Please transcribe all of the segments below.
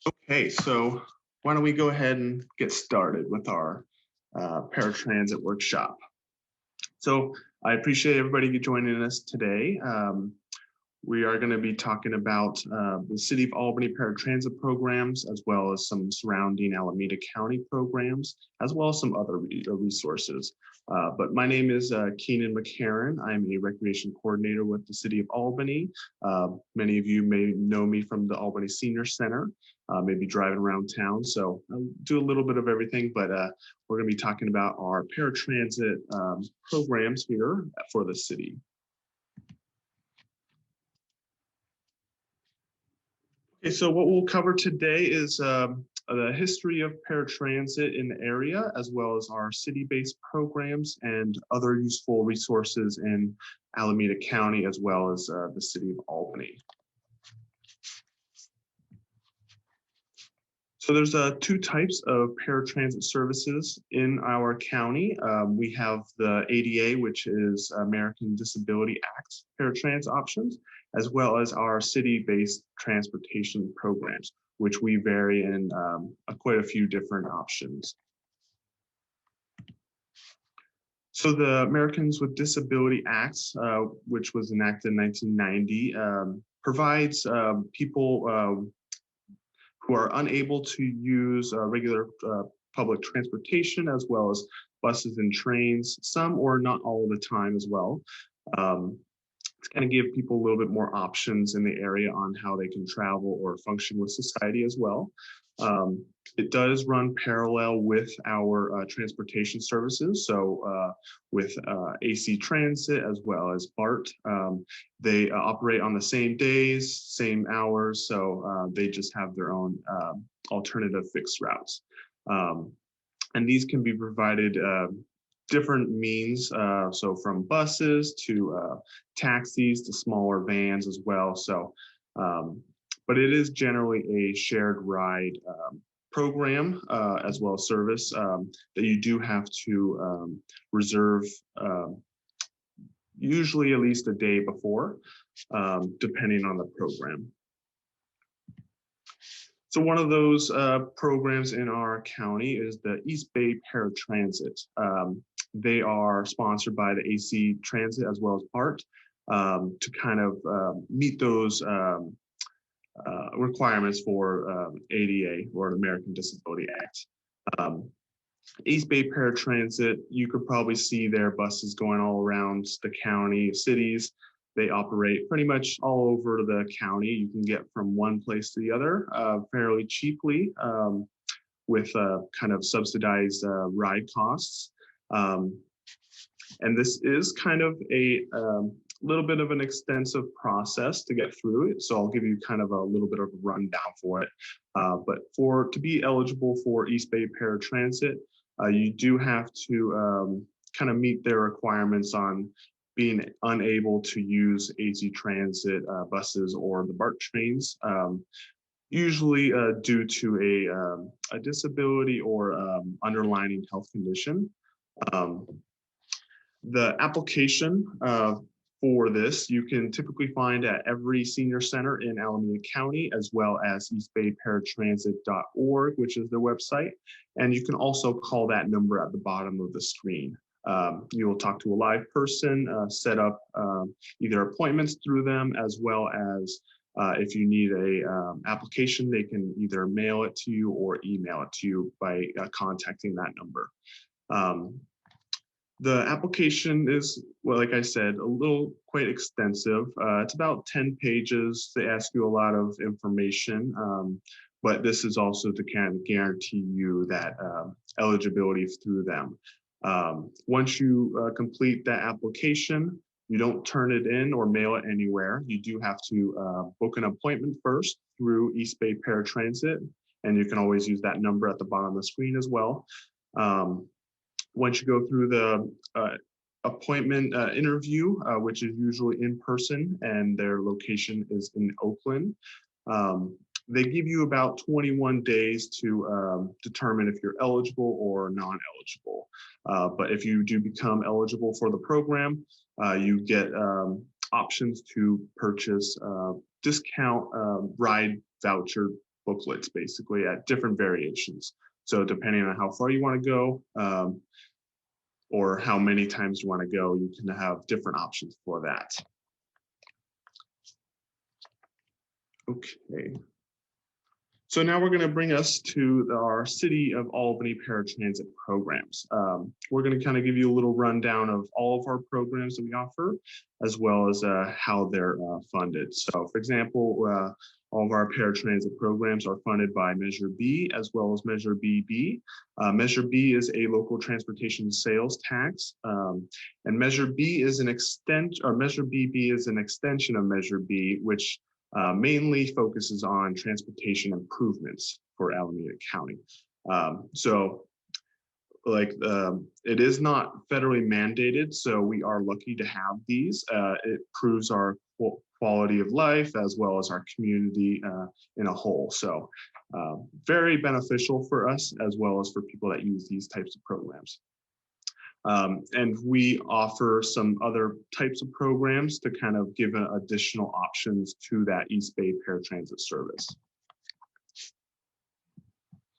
Okay, so why don't we go ahead and get started with our paratransit workshop. So I appreciate everybody joining us today. We are going to be talking about the City of Albany Paratransit programs, as well as some surrounding Alameda County programs, as well as some other resources. But my name is Keenan McCarron. I'm a recreation coordinator with the City of Albany. Many of you may know me from the Albany Senior Center, maybe driving around town. So I'll do a little bit of everything, but we're going to be talking about our paratransit programs here for the city. Okay, so what we'll cover today is the history of paratransit in the area, as well as our city-based programs and other useful resources in Alameda County, as well as the city of Albany. So there's two types of paratransit services in our county. We have the ADA, which is American Disability Act paratransit options, as well as our city-based transportation programs, which we vary in quite a few different options. So the Americans with Disability Act, which was enacted in 1990, provides people who are unable to use regular public transportation, as well as buses and trains, some or not all of the time as well. To kind of give people a little bit more options in the area on how they can travel or function with society as well. It does run parallel with our transportation services. So with AC Transit as well as BART, they operate on the same days, same hours. So they just have their own alternative fixed routes. And these can be provided different means, so from buses to taxis to smaller vans as well. So, but it is generally a shared ride program as well as service that you do have to reserve usually at least a day before, depending on the program. So one of those programs in our county is the East Bay Paratransit. They are sponsored by the AC Transit as well as BART to kind of meet those requirements for ADA, or the American Disability Act. East Bay Paratransit, you could probably see their buses going all around the county, cities. They operate pretty much all over the county. You can get from one place to the other fairly cheaply with kind of subsidized ride costs. And this is kind of a little bit of an extensive process to get through it. So I'll give you kind of a little bit of a rundown for it. But to be eligible for East Bay Paratransit, you do have to kind of meet their requirements on being unable to use AC Transit buses or the BART trains, usually due to a disability or underlying health condition. The application for this, you can typically find at every senior center in Alameda County, as well as eastbayparatransit.org, which is their website. And you can also call that number at the bottom of the screen. You will talk to a live person, set up either appointments through them, as well as if you need a application, they can either mail it to you or email it to you by contacting that number. The application is, well, like I said, a little quite extensive. It's about 10 pages. They ask you a lot of information, but this is also to kind of guarantee you that eligibility through them. Once you complete that application, you don't turn it in or mail it anywhere. You do have to book an appointment first through East Bay Paratransit, and you can always use that number at the bottom of the screen as well. Once you go through the appointment interview, which is usually in person, and their location is in Oakland, they give you about 21 days to determine if you're eligible or non-eligible. But if you do become eligible for the program, you get options to purchase discount ride voucher booklets, basically, at different variations. So depending on how far you want to go, or how many times you want to go, you can have different options for that. Okay. So now we're going to bring us to our City of Albany Paratransit programs. We're going to kind of give you a little rundown of all of our programs that we offer, as well as how they're funded. So for example, all of our paratransit programs are funded by Measure B as well as Measure BB. Measure B is a local transportation sales tax, and Measure B is an Measure BB is an extension of Measure B, which mainly focuses on transportation improvements for Alameda County. It is not federally mandated, so we are lucky to have these. It improves our quality of life as well as our community in a whole. So very beneficial for us as well as for people that use these types of programs. And we offer some other types of programs to kind of give additional options to that East Bay Paratransit service.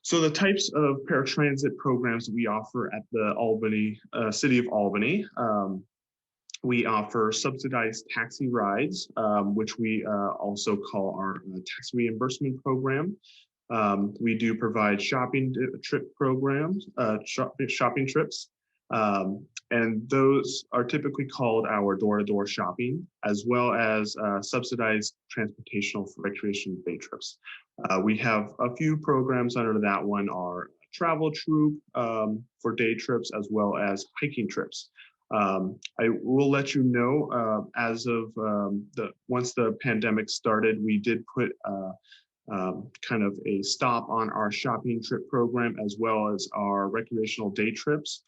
So the types of paratransit programs we offer at the City of Albany, we offer subsidized taxi rides, which we also call our tax reimbursement program. We do provide shopping trip programs, shopping trips. And those are typically called our door-to-door shopping, as well as subsidized transportational for recreation day trips. We have a few programs under that one are travel troop for day trips, as well as hiking trips. I will let you know, as of once the pandemic started, we did put kind of a stop on our shopping trip program, as well as our recreational day trips,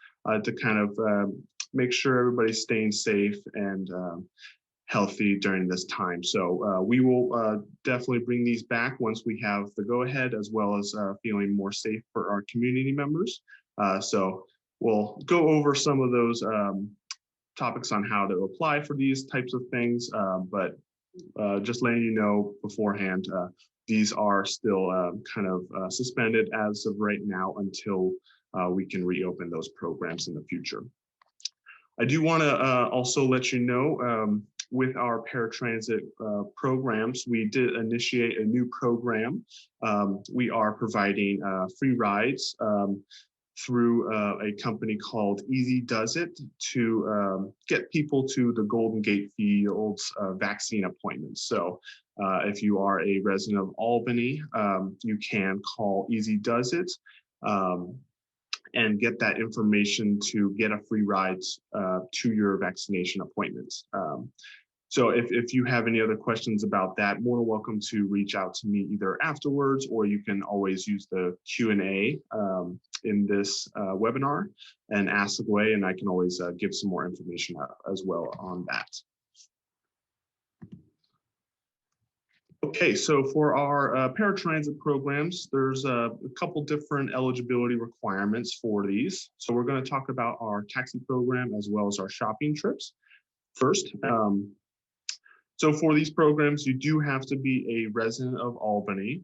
to kind of make sure everybody's staying safe and healthy during this time. So we will definitely bring these back once we have the go-ahead, as well as feeling more safe for our community members. So we'll go over some of those topics on how to apply for these types of things, but just letting you know beforehand, these are still kind of suspended as of right now until we can reopen those programs in the future. I do want to also let you know, with our paratransit programs, we did initiate a new program. We are providing free rides through a company called Easy Does It to get people to the Golden Gate Fields vaccine appointments. So if you are a resident of Albany, you can call Easy Does It and get that information to get a free ride to your vaccination appointments. So if you have any other questions about that, more than welcome to reach out to me either afterwards, or you can always use the Q&A in this webinar and ask away, and I can always give some more information as well on that. Okay, so for our paratransit programs, there's a couple different eligibility requirements for these. So we're going to talk about our taxi program as well as our shopping trips first. So for these programs, you do have to be a resident of Albany.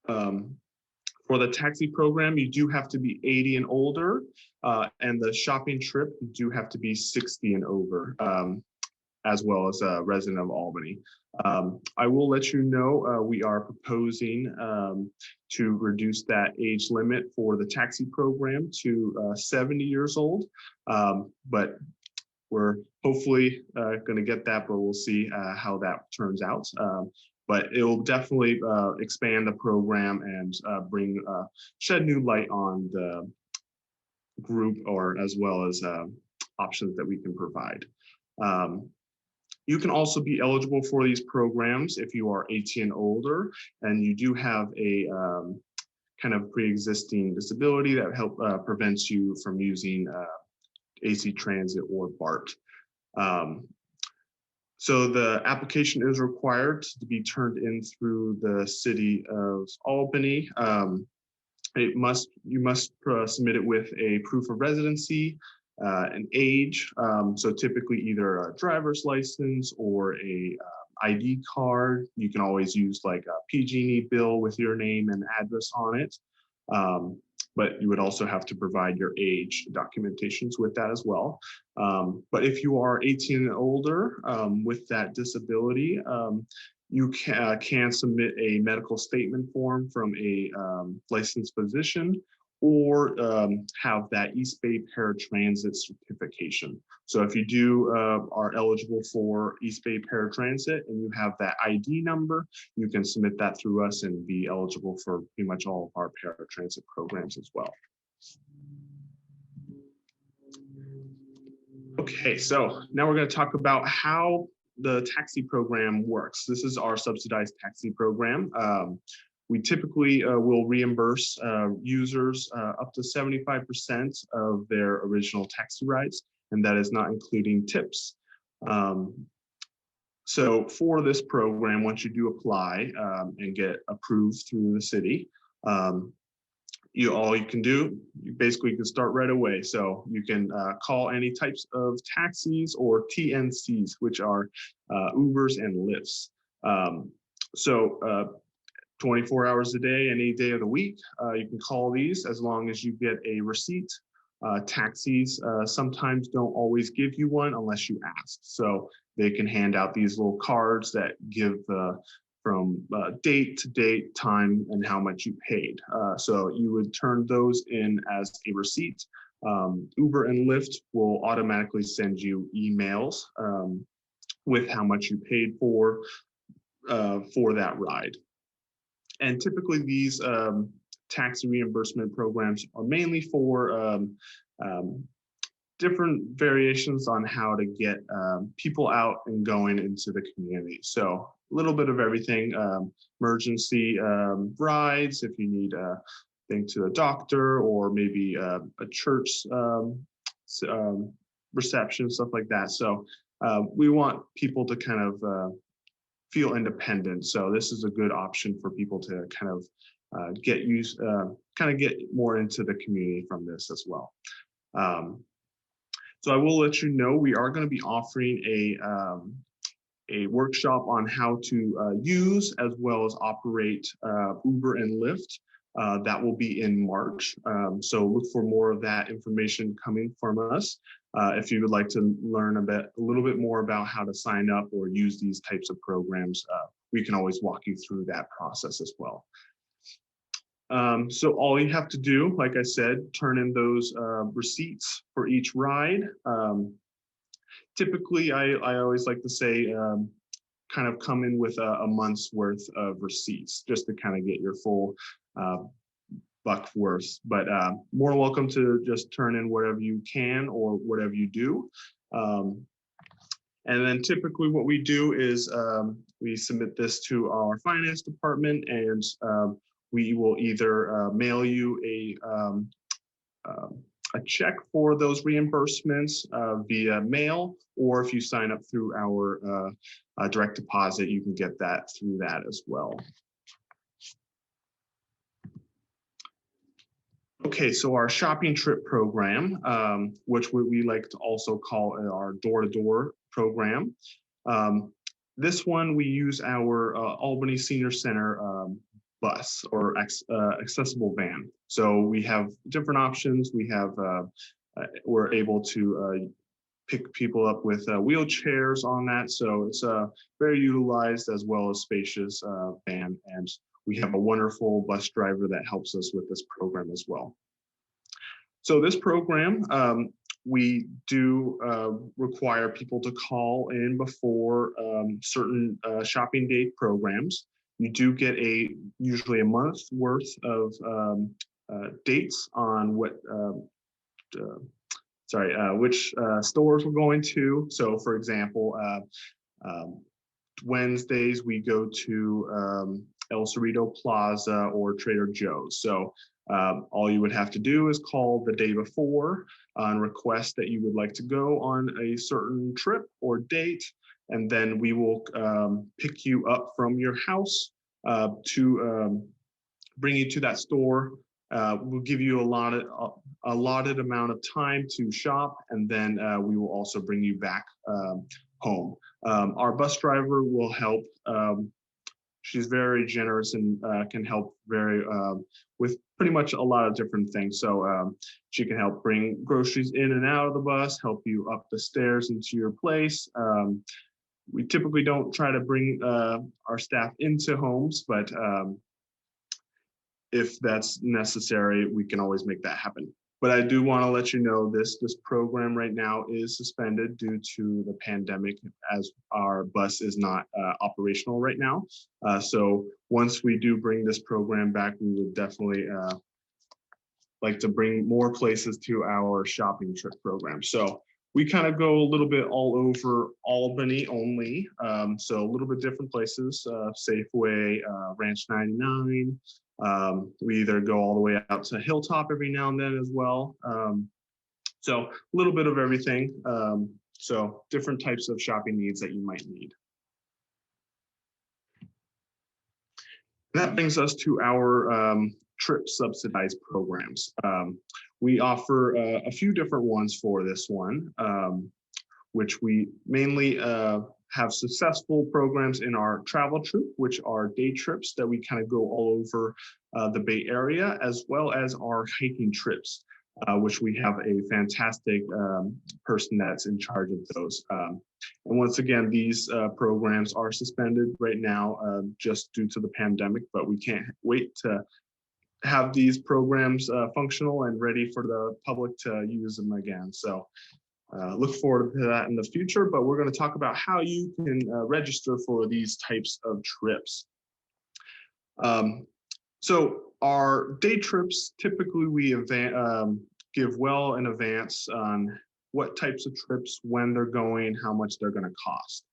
For the taxi program, you do have to be 80 and older, and the shopping trip, you do have to be 60 and over, as well as a resident of Albany. I will let you know, we are proposing to reduce that age limit for the taxi program to 70 years old, but we're hopefully going to get that, but we'll see how that turns out. But it will definitely expand the program and shed new light on the group, or as well as options that we can provide. You can also be eligible for these programs if you are 18 and older, and you do have a kind of pre-existing disability that prevents you from using AC Transit or BART. So the application is required to be turned in through the City of Albany. You must submit it with a proof of residency, an age, so typically either a driver's license or a ID card. You can always use like a PG&E bill with your name and address on it. But you would also have to provide your age documentations with that as well. But if you are 18 and older with that disability, you can submit a medical statement form from a licensed physician, or have that East Bay Paratransit certification. So if you are eligible for East Bay Paratransit and you have that ID number, you can submit that through us and be eligible for pretty much all of our paratransit programs as well. Okay, so now we're going to talk about how the taxi program works. This is our subsidized taxi program. We typically will reimburse users up to 75% of their original taxi rides, and that is not including tips. So for this program, once you do apply and get approved through the city, all you can do, you basically can start right away. So you can call any types of taxis or TNCs, which are Ubers and Lyfts. 24 hours a day, any day of the week, you can call these as long as you get a receipt. Taxis sometimes don't always give you one unless you ask. So they can hand out these little cards that give from date to date, time, and how much you paid. So you would turn those in as a receipt. Uber and Lyft will automatically send you emails with how much you paid for that ride. And typically these taxi reimbursement programs are mainly for different variations on how to get people out and going into the community. So a little bit of everything, emergency rides, if you need a thing to a doctor, or maybe a church reception, stuff like that. So we want people to kind of feel independent. So this is a good option for people to kind of get more into the community from this as well. So I will let you know, we are going to be offering a workshop on how to use as well as operate Uber and Lyft. That will be in March. So look for more of that information coming from us. If you would like to learn a little bit more about how to sign up or use these types of programs, we can always walk you through that process as well. So all you have to do, like I said, turn in those receipts for each ride. Typically, I always like to say, kind of come in with a month's worth of receipts just to kind of get your full buck worth. But more welcome to just turn in whatever you can or whatever you do. And then typically what we do is we submit this to our finance department, and we will either mail you a check for those reimbursements via mail, or if you sign up through our direct deposit, you can get that through that as well. Okay, so our shopping trip program, which we like to also call our door-to-door program. This one, we use our Albany Senior Center bus or accessible van. So we have different options. We have, we're able to pick people up with wheelchairs on that. So it's very utilized as well as spacious van. And we have a wonderful bus driver that helps us with this program as well. So this program, we do require people to call in before certain shopping day programs. You do get usually a month's worth of dates on what, which stores we're going to. So for example, Wednesdays we go to El Cerrito Plaza or Trader Joe's. So all you would have to do is call the day before and request that you would like to go on a certain trip or date, and then we will pick you up from your house to bring you to that store. We'll give you a allotted amount of time to shop, and then we will also bring you back home. Our bus driver will help. She's very generous and can help with pretty much a lot of different things. So she can help bring groceries in and out of the bus, help you up the stairs into your place. We typically don't try to bring our staff into homes, but if that's necessary, we can always make that happen. But I do want to let you know this program right now is suspended due to the pandemic, as our bus is not operational right now. So once we do bring this program back, we would definitely like to bring more places to our shopping trip program. So we kind of go a little bit all over Albany only. So a little bit different places, Safeway, Ranch 99. We either go all the way out to Hilltop every now and then as well. So a little bit of everything. So different types of shopping needs that you might need. That brings us to our trip subsidized programs. We offer a few different ones for this one, which we mainly have successful programs in our travel troop, which are day trips that we kind of go all over the Bay Area, as well as our hiking trips, which we have a fantastic person that's in charge of those. And once again, these programs are suspended right now just due to the pandemic, but we can't wait to have these programs functional and ready for the public to use them again. So look forward to that in the future, but we're going to talk about how you can register for these types of trips. So our day trips, typically we give well in advance on what types of trips, when they're going, how much they're going to cost.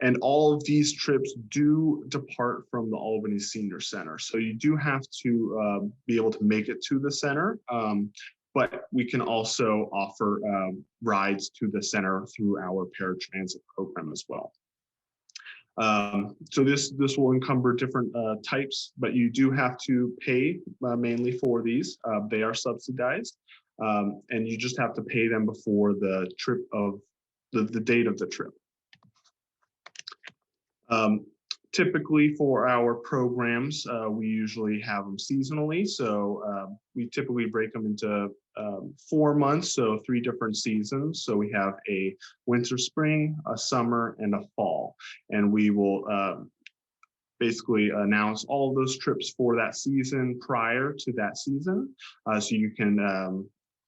And all of these trips do depart from the Albany Senior Center. So you do have to be able to make it to the center, but we can also offer rides to the center through our paratransit program as well. So this will encumber different types, but you do have to pay mainly for these. They are subsidized, and you just have to pay them before the trip of the date of the trip. Typically for our programs, we usually have them seasonally. So we typically break them into 4 months, so 3 different seasons. So we have a winter, spring, a summer, and a fall. And we will basically announce all of those trips for that season prior to that season. So you can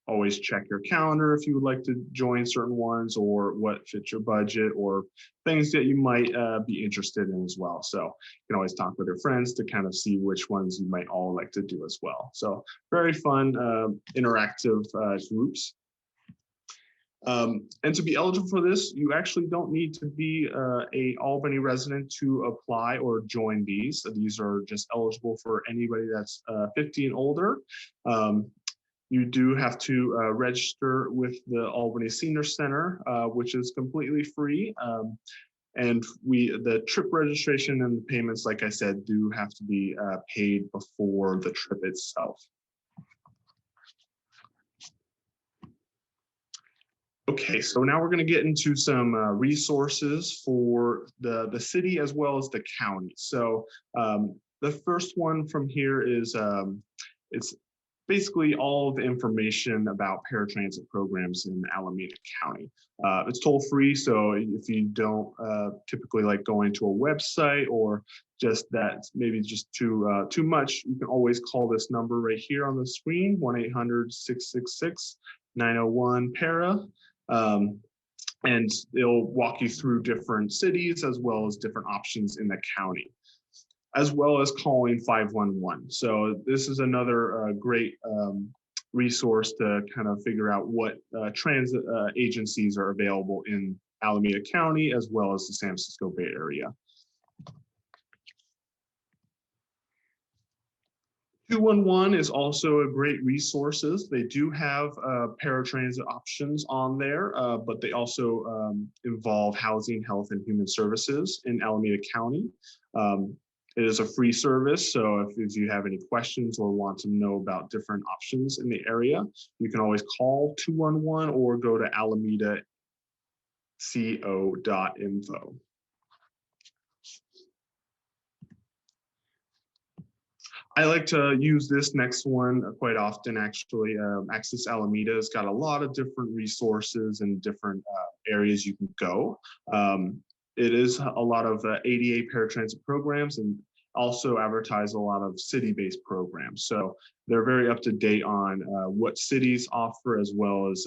always check your calendar if you would like to join certain ones, or what fits your budget, or things that you might be interested in as well. So you can always talk with your friends to kind of see which ones you might all like to do as well. So very fun, interactive groups. And to be eligible for this, you actually don't need to be a Albany resident to apply or join these. These are just eligible for anybody that's 50 and older. You do have to register with the Albany Senior Center, which is completely free. And the trip registration and the payments, like I said, do have to be paid before the trip itself. Okay, so now we're going to get into some resources for the city as well as the county. So the first one from here is it's basically all the information about paratransit programs in Alameda County. It's toll free, so if you don't typically like going to a website, or just that maybe just too much, you can always call this number right here on the screen, 1-800-666-901-PARA. And it'll walk you through different cities as well as different options in the county, as well as calling 511. So this is another great resource to kind of figure out what transit agencies are available in Alameda County, as well as the San Francisco Bay Area. 211 is also a great resource. They do have paratransit options on there, but they also involve housing, health, and human services in Alameda County. It is a free service, so if you have any questions or want to know about different options in the area, you can always call 211 or go to Alameda co.info. I like to use this next one quite often, actually. Access Alameda has got a lot of different resources and different areas you can go. It is a lot of ADA paratransit programs and also advertise a lot of city-based programs. So they're very up to date on what cities offer as well as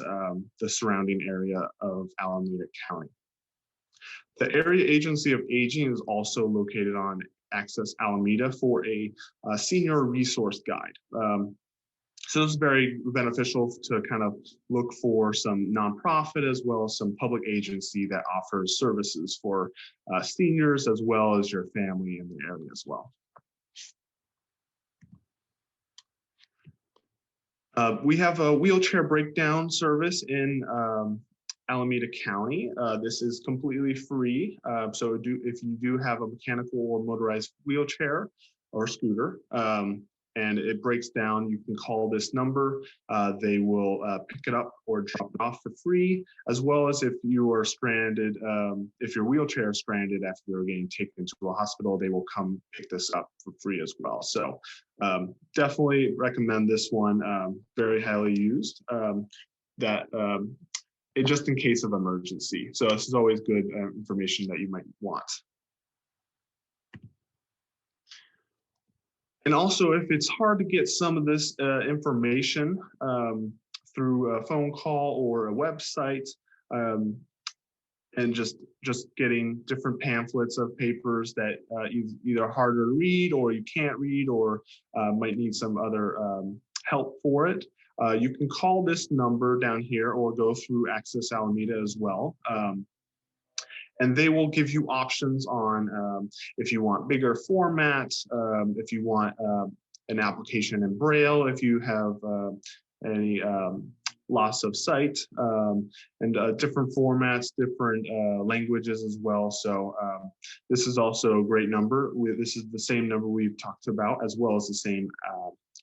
the surrounding area of Alameda County. The Area Agency of Aging is also located on Access Alameda for a senior resource guide. So it's very beneficial to kind of look for some nonprofit as well as some public agency that offers services for seniors as well as your family in the area as well. We have a wheelchair breakdown service in Alameda County. This is completely free. So if you do have a mechanical or motorized wheelchair or scooter, and it breaks down, you can call this number. They will pick it up or drop it off for free, as well as if you are stranded, if your wheelchair is stranded after you're getting taken to a hospital, they will come pick this up for free as well. So definitely recommend this one, very highly used. Just in case of emergency. So this is always good information that you might want. And also, if it's hard to get some of this information through a phone call or a website, and just getting different pamphlets of papers that either harder to read or you can't read or might need some other help for it, you can call this number down here or go through Access Alameda as well. And they will give you options on if you want bigger formats, if you want an application in Braille, if you have any loss of sight, and different formats, different languages as well. So this is also a great number. This is the same number we've talked about as well as the same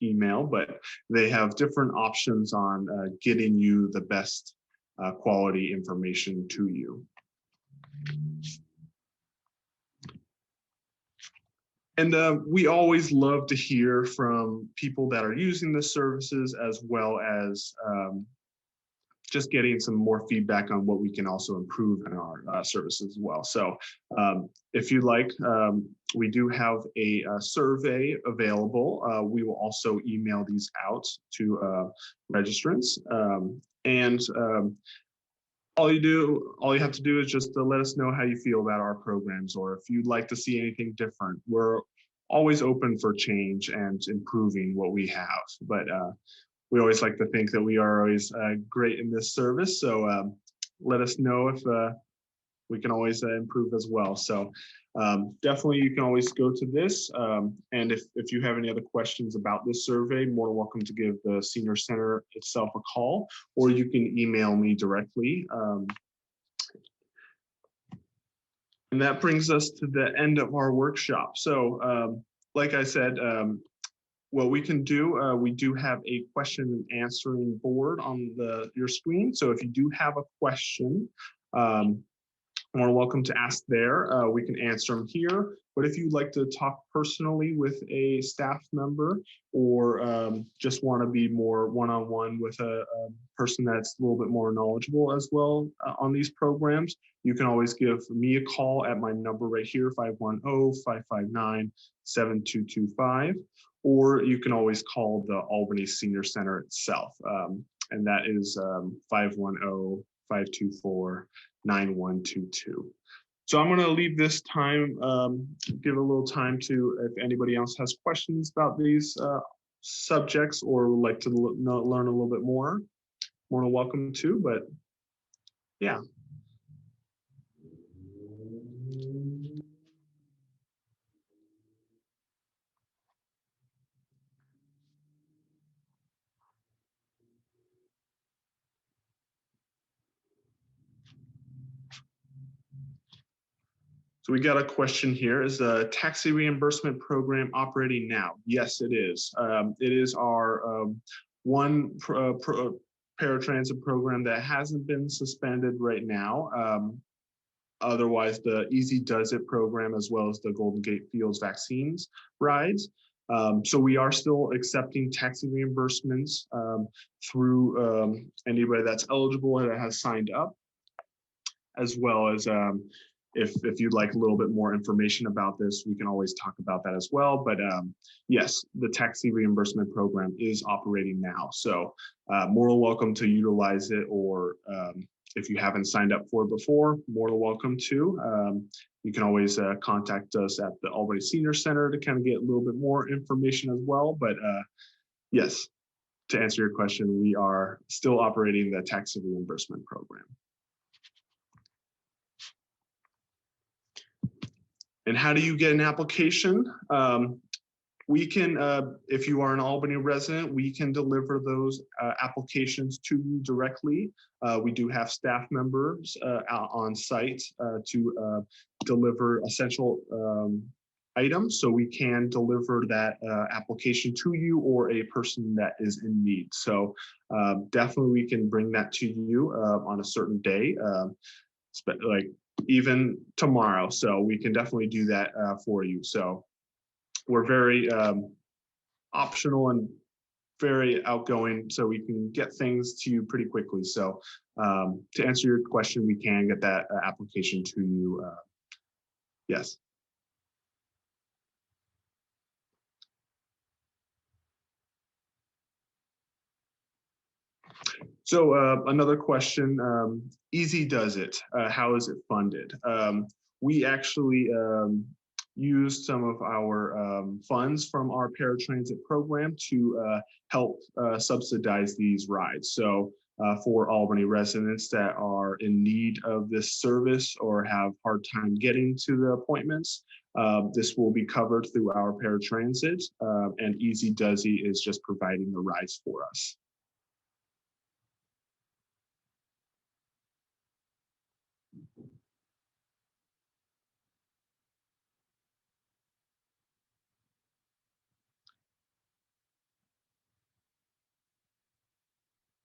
email, but they have different options on getting you the best quality information to you. And we always love to hear from people that are using the services as well as just getting some more feedback on what we can also improve in our services as well. So if you'd like, we do have a survey available. We will also email these out to registrants. All you have to do is just let us know how you feel about our programs, or if you'd like to see anything different. We're always open for change and improving what we have, but we always like to think that we are always great in this service. So let us know if we can always improve as well. So definitely you can always go to this. And if you have any other questions about this survey, more than welcome to give the Senior Center itself a call, or you can email me directly. And that brings us to the end of our workshop. So like I said, what we can do, we do have a question and answering board on your screen. So if you do have a question, more welcome to ask there. We can answer them here. But if you'd like to talk personally with a staff member, or just want to be more one-on-one with a person that's a little bit more knowledgeable as well on these programs, you can always give me a call at my number right here, 510-559-7225. Or you can always call the Albany Senior Center itself. And that is 510-524-9122. So I'm going to leave this time, give a little time to, if anybody else has questions about these subjects or would like to learn a little bit more than welcome to, but yeah. So we got a question here. Is the taxi reimbursement program operating now? Yes, it is. It is our one paratransit program that hasn't been suspended right now. Otherwise, the Easy Does It program, as well as the Golden Gate Fields vaccines rides. So we are still accepting taxi reimbursements through anybody that's eligible that has signed up, as well as if you'd like a little bit more information about this, we can always talk about that as well. But yes, the taxi reimbursement program is operating now. So more than welcome to utilize it, or if you haven't signed up for it before, more than welcome to. You can always contact us at the Albany Senior Center to kind of get a little bit more information as well. But yes, to answer your question, we are still operating the taxi reimbursement program. And how do you get an application? We can, if you are an Albany resident, we can deliver those applications to you directly. We do have staff members out on site to deliver essential items. So we can deliver that application to you or a person that is in need. So definitely we can bring that to you on a certain day, like even tomorrow. So we can definitely do that for you. So we're very optional and very outgoing, so we can get things to you pretty quickly. So to answer your question, we can get that application to you. Yes. So another question, Easy Does It, how is it funded? We actually used some of our funds from our paratransit program to help subsidize these rides. So for Albany residents that are in need of this service or have hard time getting to the appointments, this will be covered through our paratransit, and Easy Does It is just providing the rides for us.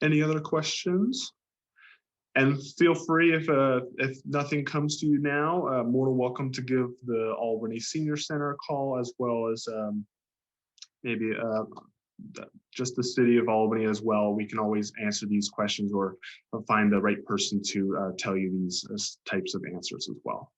Any other questions? And feel free, if nothing comes to you now, more than welcome to give the Albany Senior Center a call, as well as maybe just the city of Albany as well. We can always answer these questions or find the right person to tell you these types of answers as well.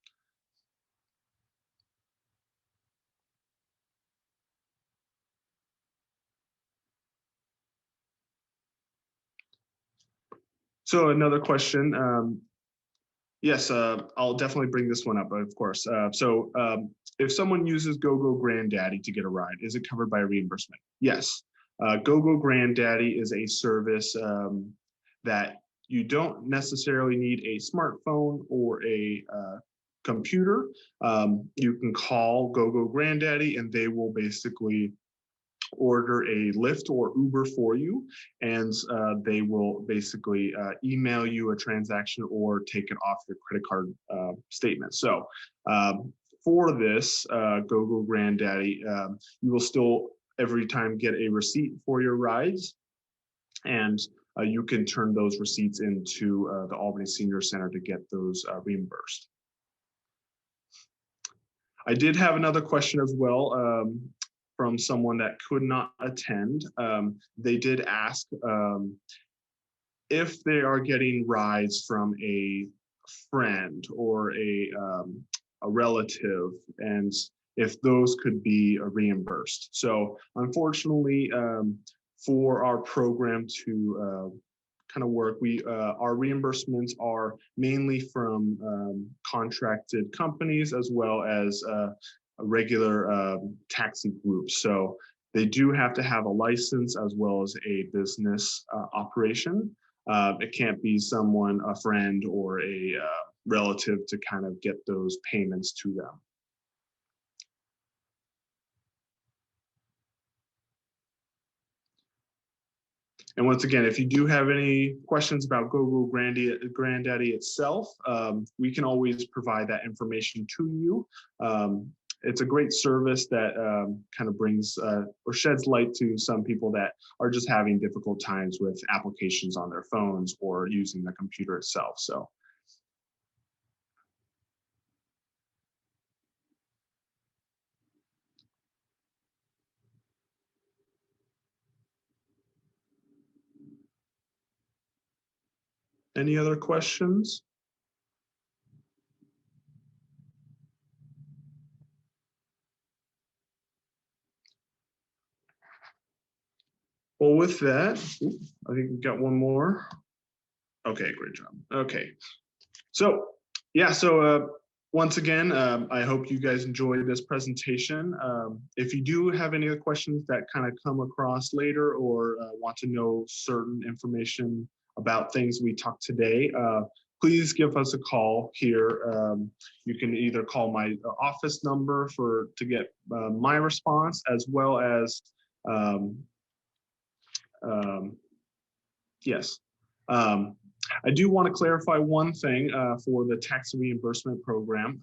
So another question. Yes, I'll definitely bring this one up, of course. If someone uses GoGo Granddaddy to get a ride, is it covered by reimbursement? Yes. GoGo Granddaddy is a service that you don't necessarily need a smartphone or a computer. You can call GoGo Granddaddy and they will basically order a Lyft or Uber for you, and they will basically email you a transaction or take it off your credit card statement. So for this GoGo Granddaddy, you will still every time get a receipt for your rides, and you can turn those receipts into the Albany Senior Center to get those reimbursed. I did have another question as well from someone that could not attend. They did ask if they are getting rides from a friend or a relative, and if those could be reimbursed. So unfortunately, for our program to kind of work, our reimbursements are mainly from contracted companies as well as regular taxi groups. So they do have to have a license as well as a business operation. It can't be someone, a friend or a relative to kind of get those payments to them. And once again, if you do have any questions about GoGo Granddaddy itself, we can always provide that information to you. it's a great service that kind of brings or sheds light to some people that are just having difficult times with applications on their phones or using the computer itself. So. Any other questions? Well, with that, I think we've got one more. Okay, great job. Okay, so yeah, so once again, I hope you guys enjoyed this presentation. If you do have any other questions that kind of come across later or want to know certain information about things we talked today, please give us a call here. You can either call my office number to get my response, as well as yes. I do want to clarify one thing for the tax reimbursement program.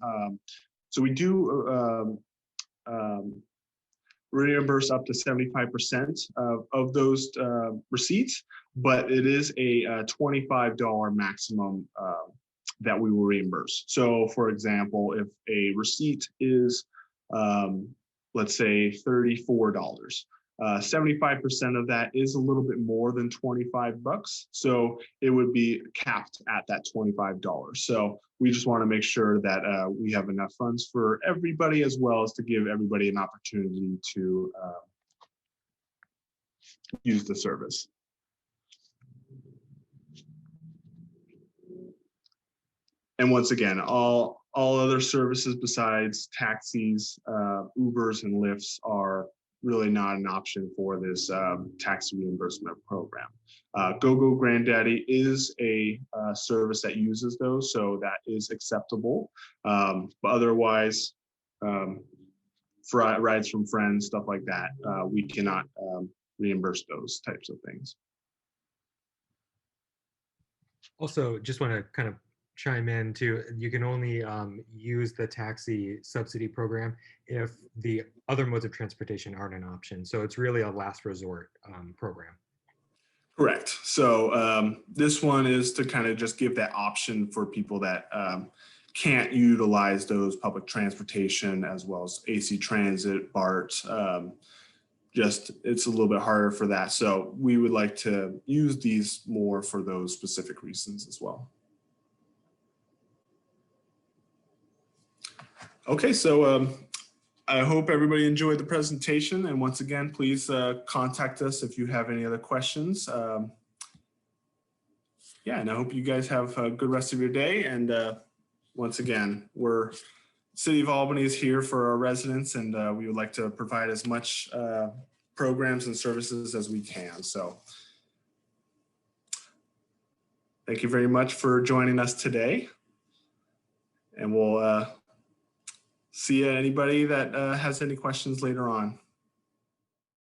So we do reimburse up to 75% of those receipts, but it is a $25 maximum that we will reimburse. So for example, if a receipt is, let's say $34, 75% of that is a little bit more than 25 bucks. So it would be capped at that $25. So we just want to make sure that we have enough funds for everybody, as well as to give everybody an opportunity to use the service. And once again, all other services besides taxis, Ubers, and Lyfts are really not an option for this tax reimbursement program. GoGo Granddaddy is a service that uses those, so that is acceptable. But otherwise, rides from friends, stuff like that, we cannot reimburse those types of things. Also, just want to kind of chime in too. You can only use the taxi subsidy program if the other modes of transportation aren't an option. So it's really a last resort program. Correct. So this one is to kind of just give that option for people that can't utilize those public transportation, as well as AC Transit, BART. Just it's a little bit harder for that. So we would like to use these more for those specific reasons as well. Okay, so I hope everybody enjoyed the presentation. And once again, please contact us if you have any other questions. Yeah, and I hope you guys have a good rest of your day. And once again, City of Albany is here for our residents, and we would like to provide as much programs and services as we can. So thank you very much for joining us today. And we'll see anybody that has any questions later on.